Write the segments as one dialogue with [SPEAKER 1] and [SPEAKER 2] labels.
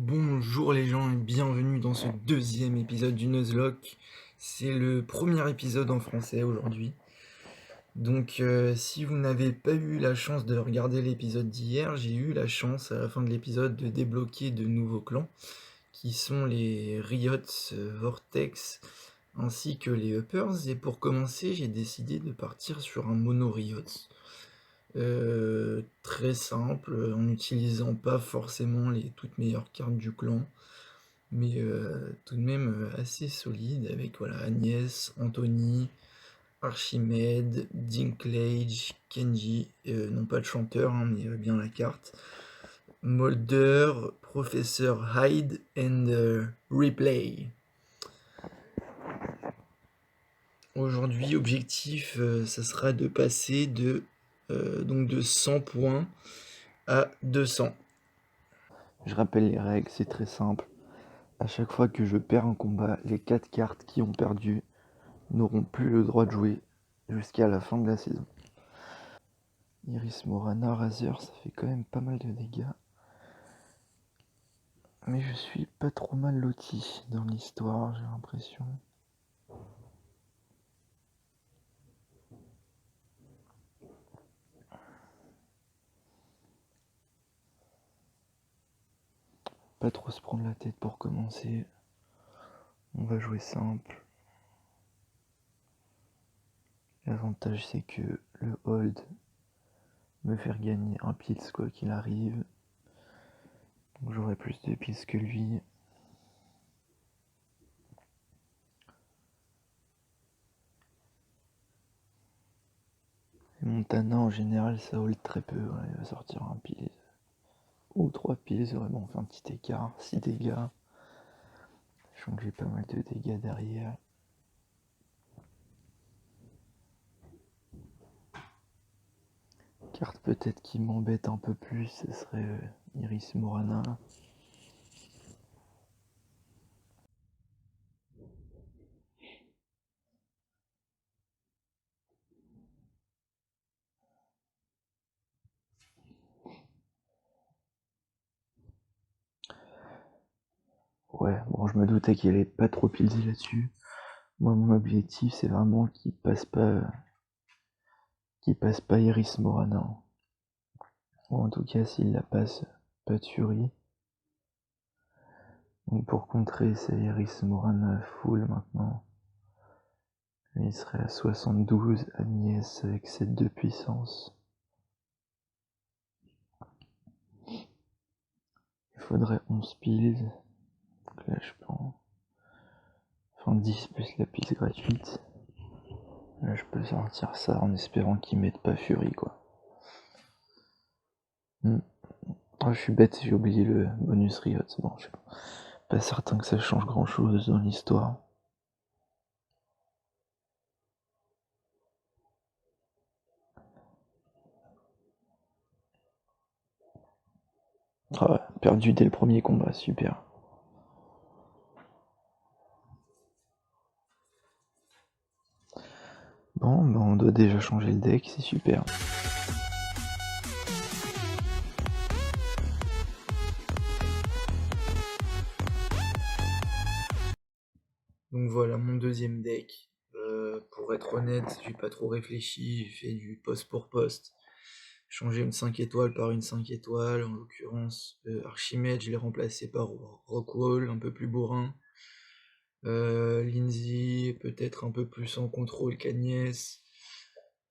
[SPEAKER 1] Bonjour les gens et bienvenue dans ce deuxième épisode du Nuzlocke. C'est le premier épisode en français aujourd'hui. Donc si vous n'avez pas eu la chance de regarder l'épisode d'hier, j'ai eu la chance à la fin de l'épisode de débloquer de nouveaux clans qui sont les Riots, Vortex ainsi que les Uppers. Et pour commencer, j'ai décidé de partir sur un mono Riots. Très simple, en n'utilisant pas forcément les toutes meilleures cartes du clan, mais tout de même assez solide avec voilà, Agnès, Anthony, Archimède, Dinklage, Kenji, non pas de chanteur, hein, mais bien la carte, Molder, Professeur Hyde and Replay. Aujourd'hui, objectif, ça sera de passer donc de 100 points à 200.
[SPEAKER 2] Je rappelle les règles, c'est très simple. À chaque fois que je perds un combat, les 4 cartes qui ont perdu n'auront plus le droit de jouer jusqu'à la fin de la saison. Iris Morana, Razor, ça fait quand même pas mal de dégâts. Mais je suis pas trop mal loti dans l'histoire, j'ai l'impression. Pas trop se prendre la tête pour commencer. On va jouer simple. L'avantage c'est que le hold me faire gagner un pils quoi qu'il arrive. Donc j'aurai plus de pils que lui. Et Montana en général ça hold très peu, ouais, il va sortir un pils. Ou 3 piles, vraiment, on fait un petit écart, 6 dégâts. Je sens que j'ai pas mal de dégâts derrière. Carte peut-être qui m'embête un peu plus, ce serait Iris Morana. Ouais, bon, je me doutais qu'il allait pas trop pilser là-dessus. Moi, mon objectif, c'est vraiment qu'il passe pas Iris Morana. Ou en tout cas, s'il la passe, pas de furie. Donc pour contrer, c'est Iris Morana full maintenant. Il serait à 72, Agnès avec 7 de puissance. Il faudrait 11 piles. Donc là, je prends. Enfin, 10 plus la pile gratuite. Là, je peux sortir ça en espérant qu'ils mettent pas Fury, quoi. Oh, je suis bête, j'ai oublié le bonus Riot. Bon, je suis pas certain que ça change grand chose dans l'histoire. Ah ouais, perdu dès le premier combat, super. Bon, bah on doit déjà changer le deck, c'est super.
[SPEAKER 1] Donc voilà mon deuxième deck. Pour être honnête, j'ai pas trop réfléchi, j'ai fait du poste pour poste. Changer une 5 étoiles par une 5 étoiles, en l'occurrence Archimède, je l'ai remplacé par Rockwall, un peu plus bourrin. Lindsay, peut-être un peu plus en contrôle qu'Agnès.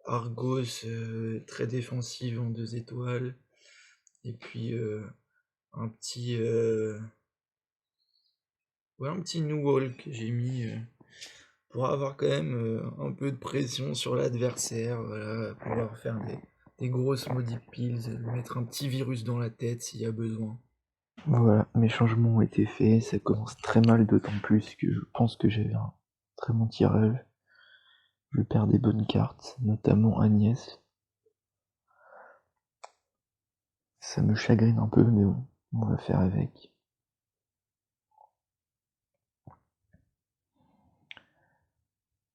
[SPEAKER 1] Argos, très défensive en 2 étoiles. Et puis un petit un petit New Wall que j'ai mis pour avoir quand même un peu de pression sur l'adversaire, voilà, pouvoir faire des grosses maudit pills, lui mettre un petit virus dans la tête s'il y a besoin.
[SPEAKER 2] Voilà, mes changements ont été faits, ça commence très mal, d'autant plus que je pense que j'avais un très bon tirage. Je perds des bonnes cartes, notamment Agnès. Ça me chagrine un peu, mais bon, on va faire avec.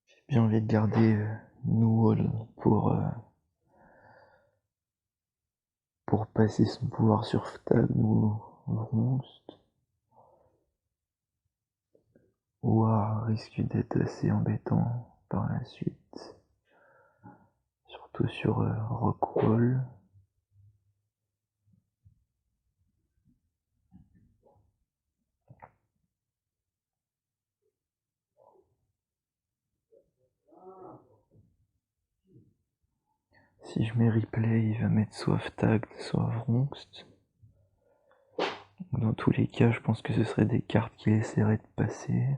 [SPEAKER 2] J'ai bien envie de garder New Wall pour passer son pouvoir sur Ftab ou Vronszt. War risque d'être assez embêtant par la suite. Surtout sur Rockwool. Si je mets replay, il va mettre soit Ftagd, soit Vronxt. Dans tous les cas, je pense que ce seraient des cartes qu'il essaierait de passer.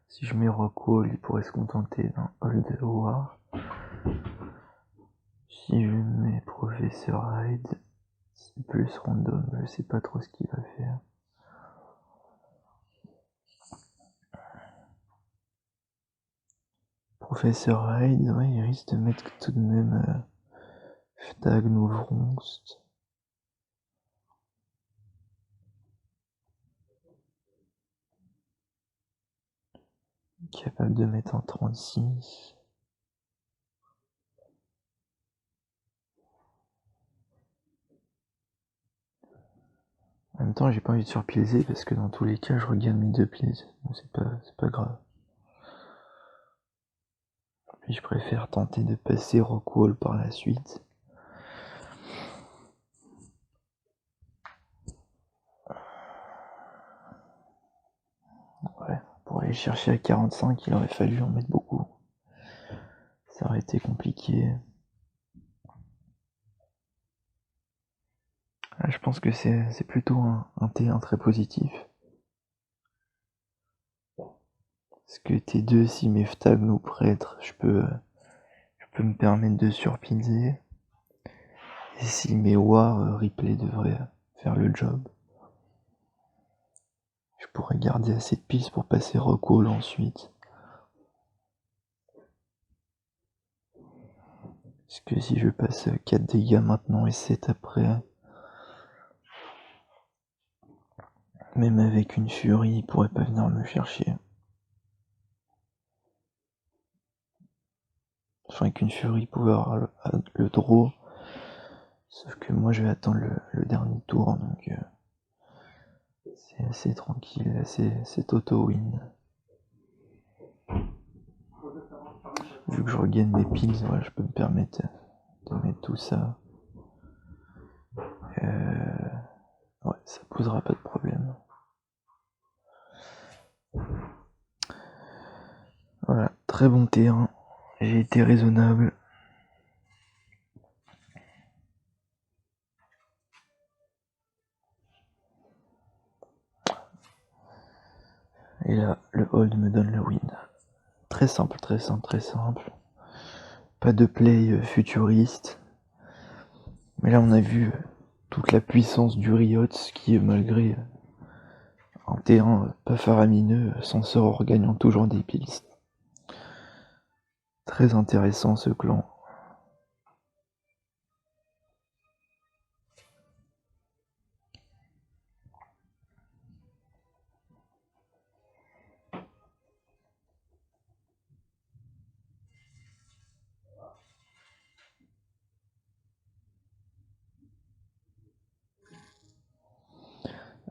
[SPEAKER 2] Si je mets Rockwool, il pourrait se contenter d'un Hold War. Si je mets Professeur Hyde, c'est plus random, je sais pas trop ce qu'il va faire. Professeur Hyde, ouais, il risque de mettre tout de même Ftagd ou Vronxt. Capable de mettre en 36. En même temps, j'ai pas envie de surpiler parce que dans tous les cas, je regagne mes 2 piles, donc c'est pas grave. Puis je préfère tenter de passer Rockwool par la suite. Ouais, pour aller chercher à 45, il aurait fallu en mettre beaucoup. Ça aurait été compliqué. Là, je pense que c'est plutôt un T1 très positif. Parce que T2, si mes Ftagd ou prêtres, je peux me permettre de surpiler. Et si mes War, replay devrait faire le job. Je pourrais garder assez de piles pour passer Rockwool ensuite. Parce que si je passe 4 dégâts maintenant et 7 après, même avec une furie, il pourrait pas venir me chercher. Enfin, avec une furie, il pouvait avoir le draw. Sauf que moi, je vais attendre le dernier tour, donc c'est assez tranquille, c'est auto-win. Vu que je regagne mes piles, voilà, je peux me permettre de mettre tout ça. Ouais, ça posera pas de problème. Voilà, très bon terrain. J'ai été raisonnable. Et là, le hold me donne le win. Très simple, très simple, très simple. Pas de play futuriste. Mais là, on a vu toute la puissance du Riot qui, malgré un terrain pas faramineux, s'en sort en gagnant toujours des piles. Très intéressant ce clan.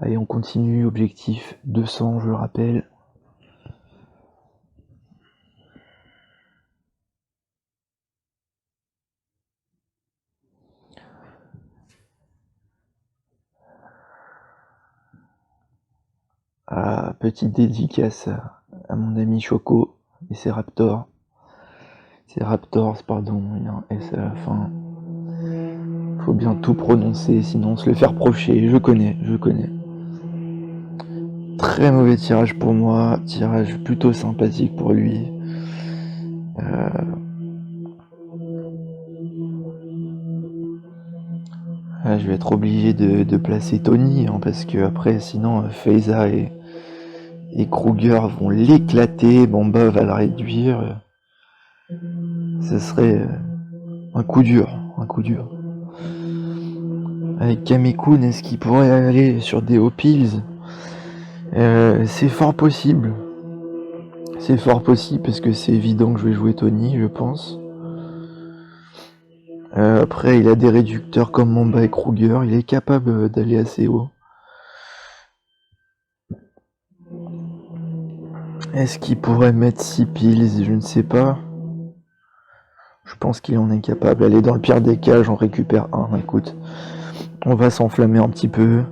[SPEAKER 2] Allez, on continue, objectif 200, je le rappelle. Petite dédicace à mon ami Choco et ses Raptors. C'est Raptors, pardon, il y a un S à la fin. Faut bien tout prononcer, sinon on se le fait reprocher. Je connais. Très mauvais tirage pour moi, tirage plutôt sympathique pour lui. Là, je vais être obligé de placer Tony, hein, parce que après, sinon, Feiza et Kruger vont l'éclater, Bamba va le réduire. Ce serait un coup dur. Avec Kamekun, est-ce qu'il pourrait aller sur des Opils? C'est fort possible. C'est fort possible parce que c'est évident que je vais jouer Tony, je pense. Après, il a des réducteurs comme Mamba et Kruger. Il est capable d'aller assez haut. Est-ce qu'il pourrait mettre 6 piles? Je ne sais pas. Je pense qu'il en est capable. Allez, dans le pire des cas, j'en récupère un. Écoute, on va s'enflammer un petit peu.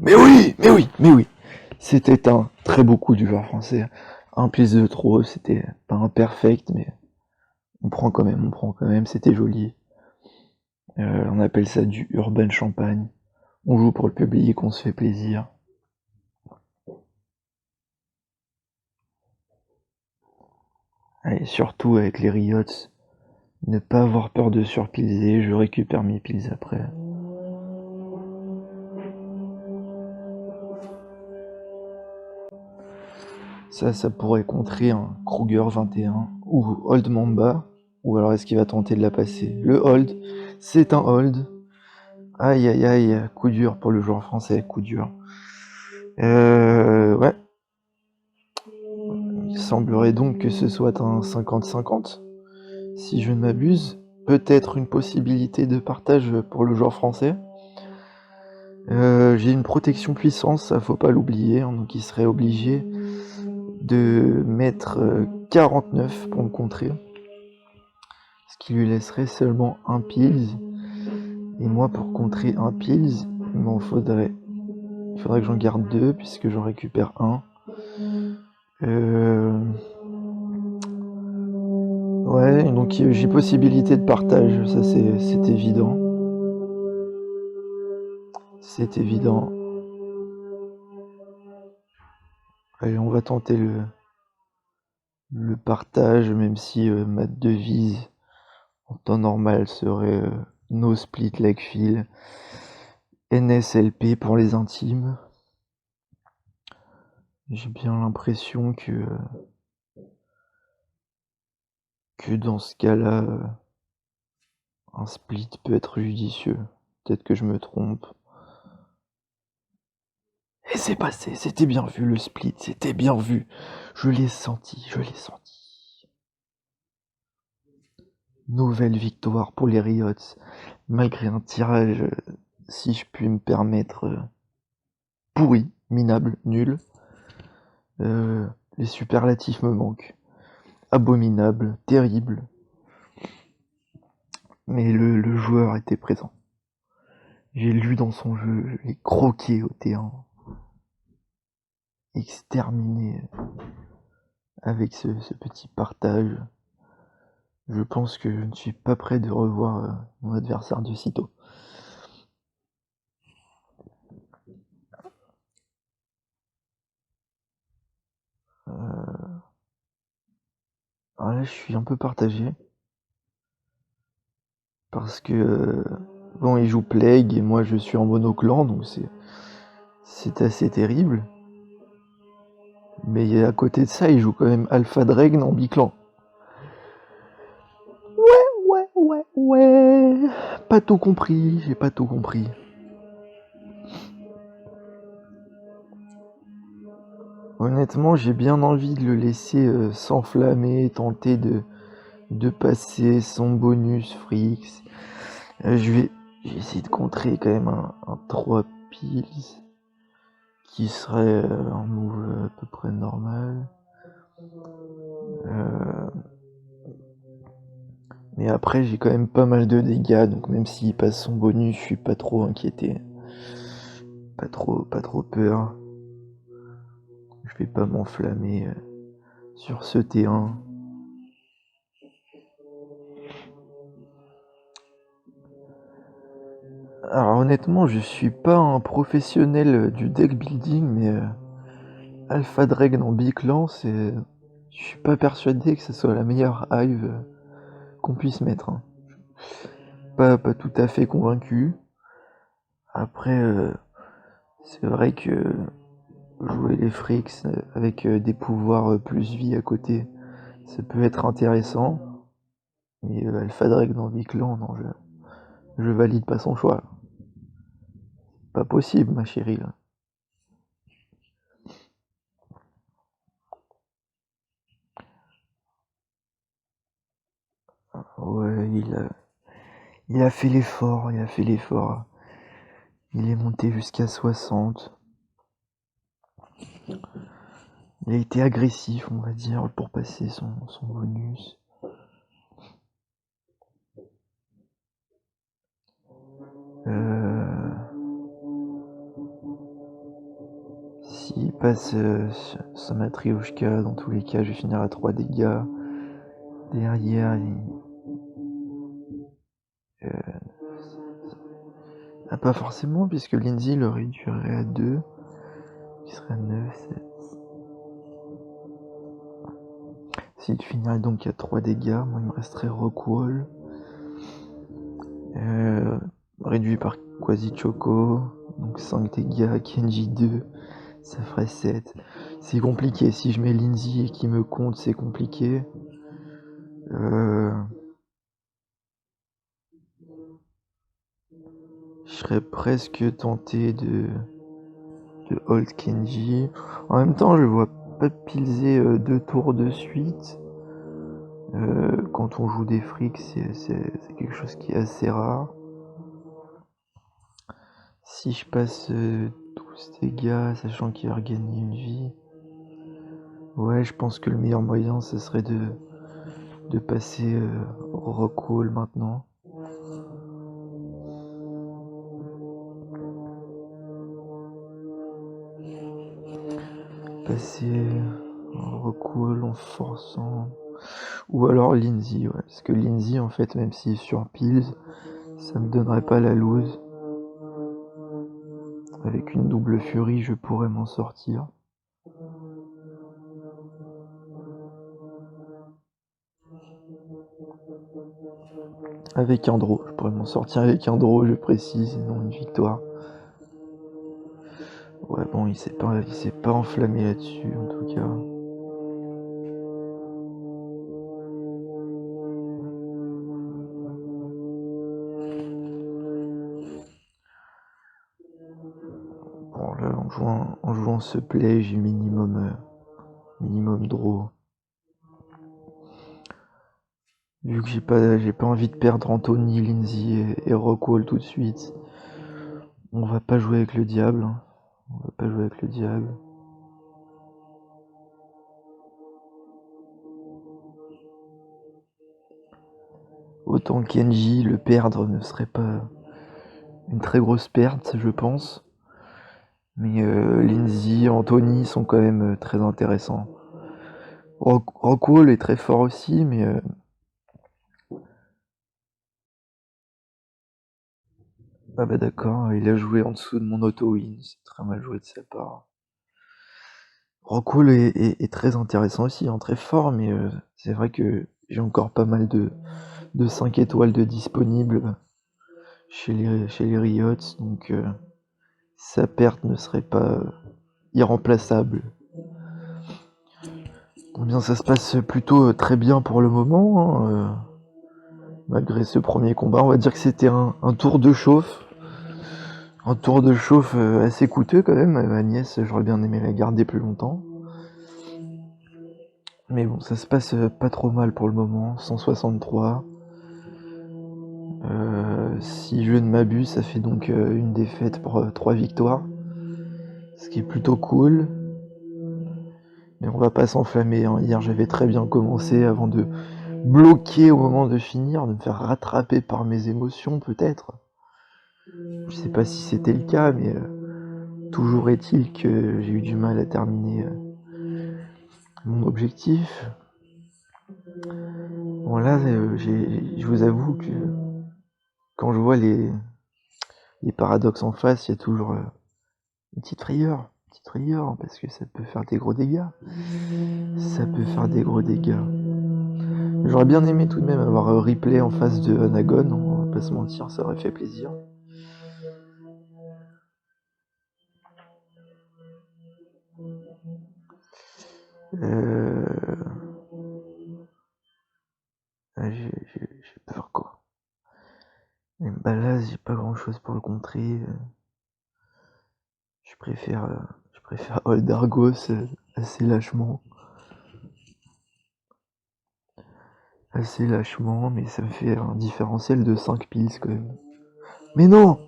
[SPEAKER 2] Mais oui, mais oui, mais oui. C'était un très beau coup du joueur français. Un pils de trop, c'était pas un perfect, mais on prend quand même, c'était joli. On appelle ça du urban champagne. On joue pour le public, on se fait plaisir. Et surtout avec les Riots, ne pas avoir peur de surpilser, je récupère mes piles après. Ça pourrait contrer un Kruger 21 ou Old Mamba. Ou alors est-ce qu'il va tenter de la passer? Le hold, c'est un hold. Aïe aïe aïe, coup dur pour le joueur français, coup dur. Ouais. Il semblerait donc que ce soit un 50-50. Si je ne m'abuse, peut-être une possibilité de partage pour le joueur français. J'ai une protection puissance, ça faut pas l'oublier, hein, donc il serait obligé de mettre 49 pour me contrer. Ce qui lui laisserait seulement un pills. Et moi, pour contrer un pills, il faudrait que j'en garde 2 puisque j'en récupère un. Ouais, donc j'ai possibilité de partage, ça c'est évident. C'est évident. Allez, on va tenter le partage, même si ma devise en temps normal serait no split leg fill, NSLP pour les intimes. J'ai bien l'impression que dans ce cas-là, un split peut être judicieux. Peut-être que je me trompe. Et c'est passé, c'était bien vu le split, c'était bien vu. Je l'ai senti. Nouvelle victoire pour les Riots, malgré un tirage, si je puis me permettre, pourri, minable, nul. Les superlatifs me manquent. Abominable, terrible. Mais le joueur était présent. J'ai lu dans son jeu, je l'ai croqué au T1. Exterminé avec ce petit partage. Je pense que je ne suis pas prêt de revoir mon adversaire de sitôt. Alors là, je suis un peu partagé. Parce que, bon, il joue Plague et moi je suis en monoclan, donc c'est assez terrible. Mais à côté de ça, il joue quand même Alpha Dragon en biclan. Ouais. Pas tout compris, j'ai pas tout compris. Honnêtement, j'ai bien envie de le laisser s'enflammer, tenter de passer son bonus Frix. Je vais essayer de contrer quand même un 3 piles qui serait un move à peu près normal. Mais après, j'ai quand même pas mal de dégâts, donc même s'il passe son bonus, je suis pas trop inquiété. Pas trop peur. Je vais pas m'enflammer sur ce T1. Alors honnêtement, je suis pas un professionnel du deck building, mais Alpha Dragon en biclan, je suis pas persuadé que ce soit la meilleure hive qu'on puisse mettre. Hein. Pas tout à fait convaincu. Après, c'est vrai que jouer les Frix avec des pouvoirs plus vie à côté, ça peut être intéressant. Mais Alpha Dragon en biclan, non, je valide pas son choix. Pas possible, ma chérie, là. Ouais, il a fait l'effort. Il est monté jusqu'à 60. Il a été agressif, on va dire, pour passer son bonus. S'il passe sa matrioshka, dans tous les cas, je vais finir à 3 dégâts. Derrière, pas forcément, puisque Lindsay le réduirait à 2, qui serait à 9, 7. S'il finirait donc à 3 dégâts, moi il me resterait Rockwall. Réduit par Quasi Choco, donc 5 dégâts, Kenji 2, ça ferait 7. C'est compliqué, si je mets Lindsay et qu'il me compte, c'est compliqué. Je serais presque tenté de hold Kenji. En même temps, je vois pas pilser 2 tours de suite. Quand on joue des frics, c'est quelque chose qui est assez rare. Si je passe 12 dégâts, sachant qu'il va regagner une vie, ouais, je pense que le meilleur moyen, ce serait de passer Rockwall maintenant. Passer Rockwall en forçant... Ou alors Lindsay, ouais. Parce que Lindsay, en fait, même s'il est sur Pills, ça me donnerait pas la lose. Avec une double furie, je pourrais m'en sortir. Avec un draw, je pourrais m'en sortir avec un draw, je précise, et non une victoire. Ouais, bon, il s'est pas enflammé là-dessus, en tout cas. Bon, là, en jouant ce play, j'ai minimum draw. Vu que j'ai pas envie de perdre Anthony, Lindsay et Rockwall tout de suite, on va pas jouer avec le diable. On va pas jouer avec le diable. Autant Kenji, le perdre ne serait pas une très grosse perte, je pense. Mais Lindsay, Anthony sont quand même très intéressants. Rockwall est très fort aussi, mais ah bah d'accord, il a joué en dessous de mon auto-win, c'est très mal joué de sa part. Rockwall est très intéressant aussi, hein, très fort, mais c'est vrai que j'ai encore pas mal de 5 étoiles de disponibles chez les Riots, donc sa perte ne serait pas irremplaçable. Eh bien, ça se passe plutôt très bien pour le moment, hein, malgré ce premier combat. On va dire que c'était un tour de chauffe. Un tour de chauffe assez coûteux quand même. Ma nièce, j'aurais bien aimé la garder plus longtemps. Mais bon, ça se passe pas trop mal pour le moment. 163. Si je ne m'abuse, ça fait donc une défaite pour 3 victoires. Ce qui est plutôt cool. Mais on va pas s'enflammer, hein. Hier, j'avais très bien commencé avant de bloquer au moment de finir, de me faire rattraper par mes émotions peut-être. Je sais pas si c'était le cas, mais toujours est-il que j'ai eu du mal à terminer mon objectif. Bon là, je vous avoue que quand je vois les paradoxes en face, il y a toujours une petite frayeur, parce que ça peut faire des gros dégâts. Ça peut faire des gros dégâts. J'aurais bien aimé tout de même avoir un replay en face de Anagon, on va pas se mentir, ça aurait fait plaisir. J'ai peur quoi. Et bah là, j'ai pas grand chose pour le contrer. Je préfère hold Argos assez lâchement. Assez lâchement, mais ça me fait un différentiel de 5 piles quand même. Mais non!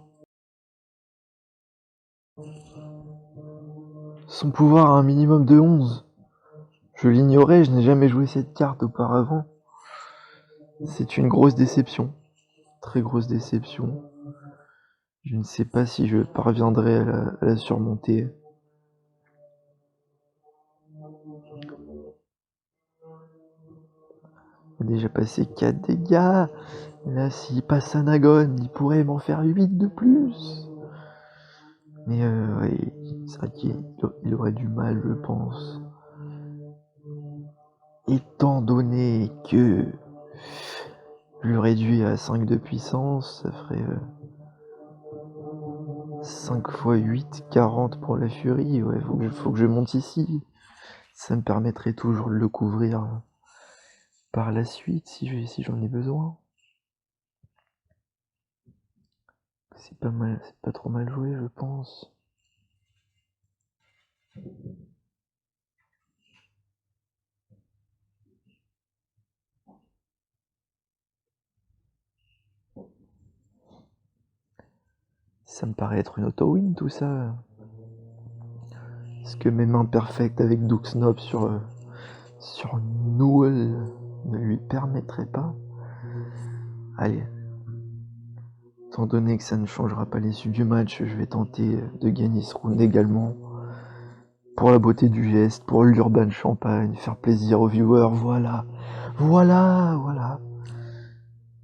[SPEAKER 2] Son pouvoir a un minimum de 11. Je l'ignorais, je n'ai jamais joué cette carte auparavant. C'est une grosse déception. Très grosse déception. Je ne sais pas si je parviendrai à la surmonter. Il a déjà passé 4 dégâts. Là, s'il passe un Agon, il pourrait m'en faire 8 de plus. Mais ouais, c'est vrai qu'il aurait du mal, je pense. Étant donné que je le réduis à 5 de puissance, ça ferait 5 x 8, 40 pour la furie. Ouais, faut que je monte ici. Ça me permettrait toujours de le couvrir par la suite si j'en ai besoin. C'est pas mal, c'est pas trop mal joué, je pense. Ça me paraît être une auto-win tout ça. Est-ce que mes mains perfectes avec Duxnob sur Newell ne lui permettraient pas? Allez. Étant donné que ça ne changera pas l'issue du match, je vais tenter de gagner ce round également. Pour la beauté du geste, pour l'Urban Champagne, faire plaisir aux viewers, voilà.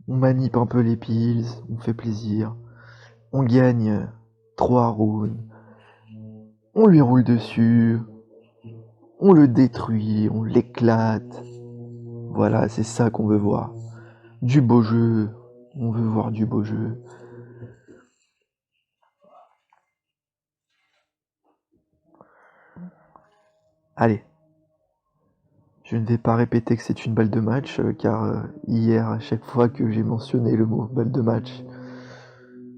[SPEAKER 2] On manip un peu les pills, on fait plaisir. On gagne 3 rounds. On lui roule dessus. On le détruit, on l'éclate. Voilà, c'est ça qu'on veut voir. Du beau jeu. On veut voir du beau jeu. Allez. Je ne vais pas répéter que c'est une balle de match, car hier, à chaque fois que j'ai mentionné le mot balle de match,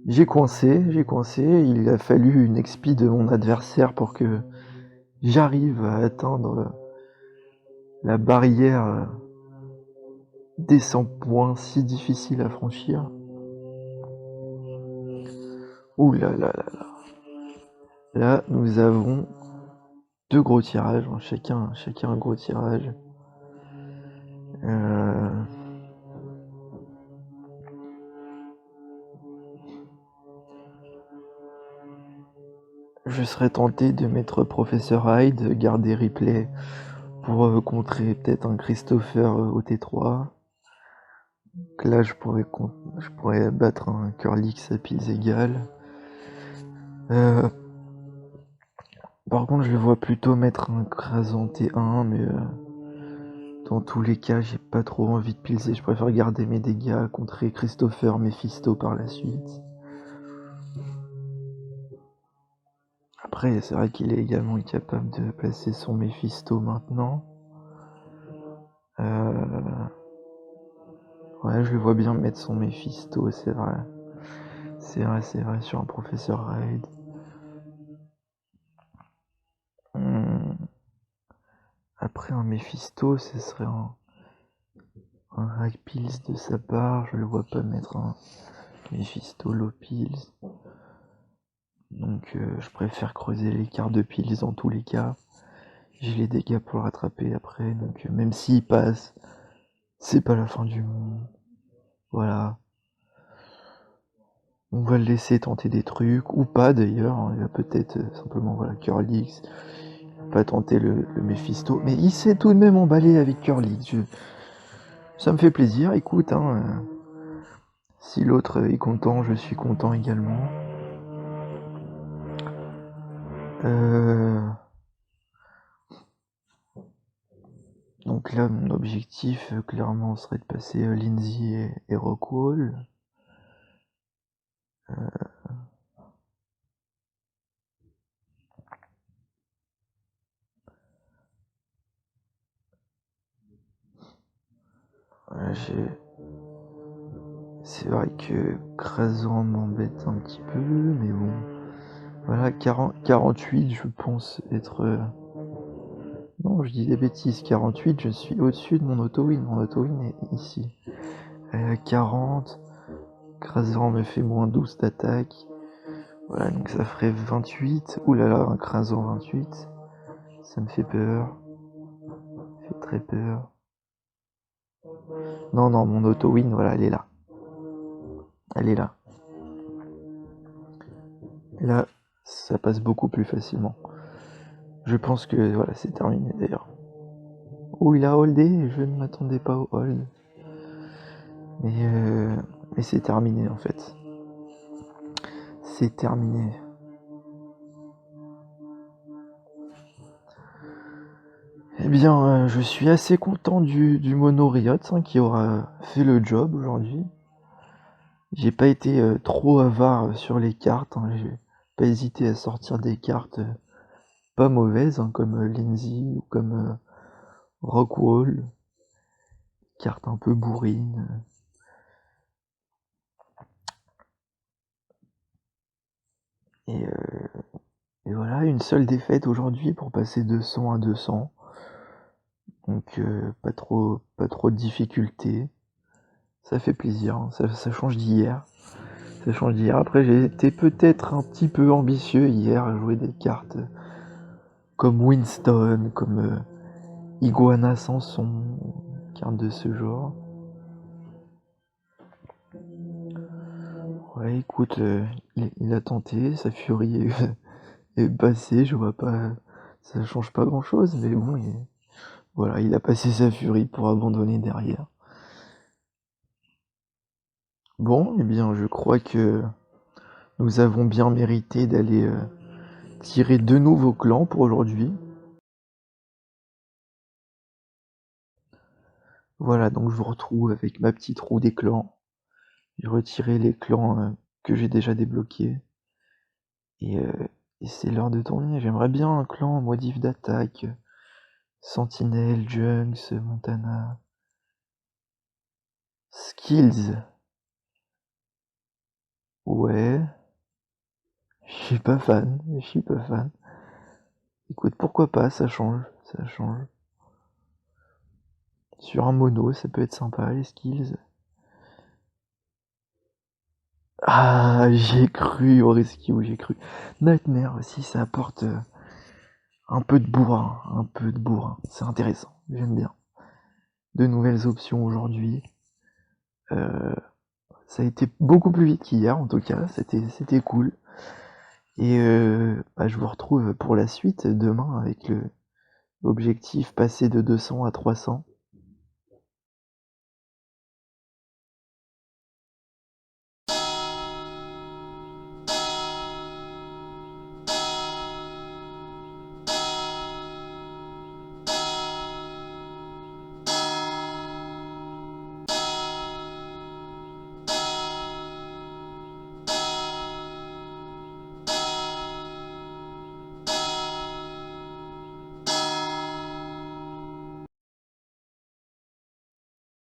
[SPEAKER 2] j'ai coincé. Il a fallu une expi de mon adversaire pour que j'arrive à atteindre la barrière des 100 points si difficile à franchir. Ouh là là là là. Là, nous avons 2 gros tirages, chacun un gros tirage. Je serais tenté de mettre Professeur Hyde, garder Ripley pour contrer peut-être un Christopher au T3. Donc là, je pourrais battre un Curlix à piles égales. Par contre, je le vois plutôt mettre un Krasan T1, mais dans tous les cas, j'ai pas trop envie de pilser. Je préfère garder mes dégâts, contrer Christopher Mephisto par la suite. Après, c'est vrai qu'il est également capable de placer son Mephisto maintenant. Ouais, je le vois bien mettre son Mephisto, c'est vrai. C'est vrai, sur un Professeur Raid. Après un Mephisto, ce serait un High Pills de sa part. Je le vois pas mettre un Mephisto Low Pills. Donc je préfère creuser l'écart de Pills dans tous les cas. J'ai les dégâts pour le rattraper après. Donc même s'il passe, c'est pas la fin du monde. Voilà. On va le laisser tenter des trucs, ou pas d'ailleurs. Il va peut-être simplement, voilà, Curlix. Pas tenter le Mephisto. Mais il s'est tout de même emballé avec Curlix. Ça me fait plaisir, écoute. Si l'autre est content, je suis content également. Donc là, mon objectif, clairement, serait de passer Lindsay et Rockwall. C'est vrai que Krasan m'embête un petit peu, mais bon. Voilà, 48, je pense être... Non, je dis des bêtises. 48, je suis au-dessus de mon auto-win. Mon auto-win est ici. 40. Krasan me fait moins 12 d'attaque. Voilà, donc ça ferait 28. Ouh là là, un Krasan 28. Ça me fait peur. Ça me fait très peur. Non, mon auto-win, voilà, elle est là. Elle est là. Là, ça passe beaucoup plus facilement. Je pense que voilà, c'est terminé d'ailleurs. Oh, il a holdé, je ne m'attendais pas au hold. Mais c'est terminé en fait. C'est terminé. Eh bien, je suis assez content du mono Riot qui aura fait le job aujourd'hui. J'ai pas été trop avare sur les cartes. J'ai pas hésité à sortir des cartes pas mauvaises comme Lindsay ou comme Rockwall. Cartes un peu bourrines. Et voilà, une seule défaite aujourd'hui pour passer de 100 à 200. Donc pas trop de difficultés. Ça fait plaisir, hein. Ça change d'hier. Ça change d'hier. Après, j'ai été peut-être un petit peu ambitieux hier à jouer des cartes comme Winston, comme Iguana Sanson, cartes de ce genre. Ouais, écoute, il a tenté, sa furie est passée, je vois pas, ça change pas grand-chose, mais bon, voilà, il a passé sa furie pour abandonner derrière. Bon, eh bien, je crois que nous avons bien mérité d'aller tirer 2 nouveaux clans pour aujourd'hui. Voilà, donc je vous retrouve avec ma petite roue des clans. J'ai retiré les clans que j'ai déjà débloqués. Et c'est l'heure de tourner. J'aimerais bien un clan modif d'attaque. Sentinelle, Junks, Montana. Skills. Ouais. Je suis pas fan. Écoute, pourquoi pas, ça change. Sur un mono, ça peut être sympa, les skills. Ah, j'ai cru au rescue, j'ai cru. Nightmare aussi, ça apporte un peu de bourrin. C'est intéressant, j'aime bien. De nouvelles options aujourd'hui. Ça a été beaucoup plus vite qu'hier, en tout cas, c'était cool. Et je vous retrouve pour la suite demain avec l'objectif passer de 200 à 300.